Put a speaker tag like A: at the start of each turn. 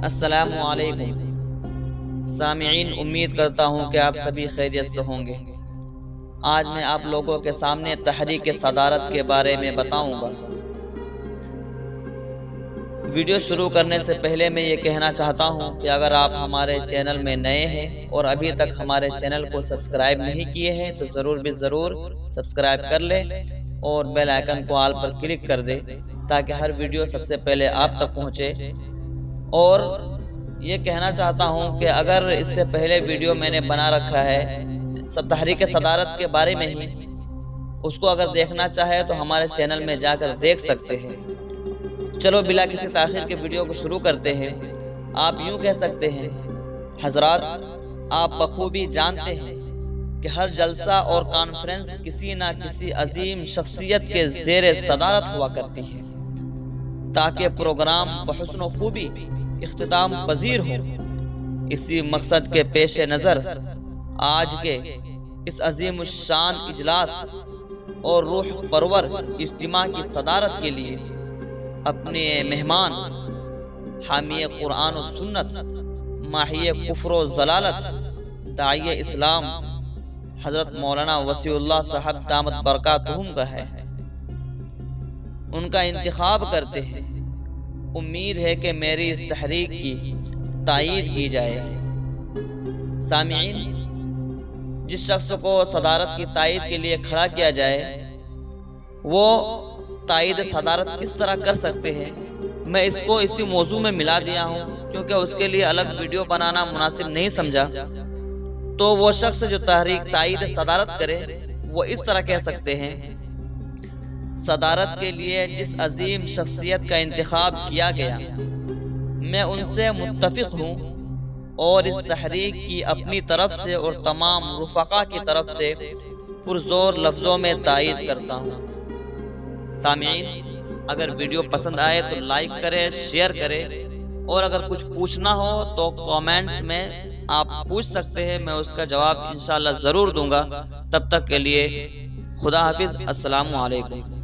A: السلام علیکم سامعین، امید کرتا ہوں کہ آپ سبھی خیریت سے ہوں گے۔ آج میں آپ لوگوں کے سامنے تحریک صدارت کے بارے میں بتاؤں گا۔ ویڈیو شروع کرنے سے پہلے میں یہ کہنا چاہتا ہوں کہ اگر آپ ہمارے چینل میں نئے ہیں اور ابھی تک ہمارے چینل کو سبسکرائب نہیں کیے ہیں تو ضرور سبسکرائب کر لیں اور بیل آئیکن کو آل پر کلک کر دیں تاکہ ہر ویڈیو سب سے پہلے آپ تک پہنچے۔ اور یہ کہنا چاہتا ہوں کہ اگر اس سے پہلے ویڈیو میں نے بنا رکھا ہے تحریک صدارت کے بارے میں ہی، اس کو اگر دیکھنا چاہے تو ہمارے چینل میں جا کر دیکھ سکتے ہیں۔ چلو بلا کسی تاخیر کے ویڈیو کو شروع کرتے ہیں۔ آپ یوں کہہ سکتے ہیں: حضرات، آپ بخوبی جانتے ہیں کہ ہر جلسہ اور کانفرنس کسی نہ کسی عظیم شخصیت کے زیر صدارت ہوا کرتی ہے تاکہ پروگرام بحسن و خوبی اختتام پذیر ہو۔ اسی مقصد کے پیش نظر آج کے اس عظیم الشان اجلاس اور روح پرور اجتماع کی صدارت کے لیے اپنے مہمان، حامی قرآن و سنت، ماحی کفر و ضلالت، داعی اسلام حضرت مولانا وسیع اللہ صاحب دامت برکاتہم کا ہے، ان کا انتخاب کرتے ہیں۔ امید ہے کہ میری اس تحریک کی تائید کی جائے گی۔ سامعین، جس شخص کو صدارت کی تائید کے لیے کھڑا کیا جائے وہ تائید صدارت اس طرح کر سکتے ہیں۔ میں اس کو اسی موضوع میں ملا دیا ہوں کیونکہ اس کے لیے الگ ویڈیو بنانا مناسب نہیں سمجھا۔ تو وہ شخص جو تائید صدارت کرے وہ اس طرح کہہ سکتے ہیں: صدارت کے لیے جس عظیم شخصیت کا انتخاب کیا گیا میں ان سے متفق ہوں اور اس تحریک کی اپنی طرف سے اور تمام رفقا کی طرف سے پرزور لفظوں میں تائید کرتا ہوں۔ سامعین، اگر ویڈیو پسند آئے تو لائک کریں، شیئر کریں، اور اگر کچھ پوچھنا ہو تو کامنٹس میں آپ پوچھ سکتے ہیں، میں اس کا جواب انشاءاللہ ضرور دوں گا۔ تب تک کے لیے خدا حافظ، السلام علیکم۔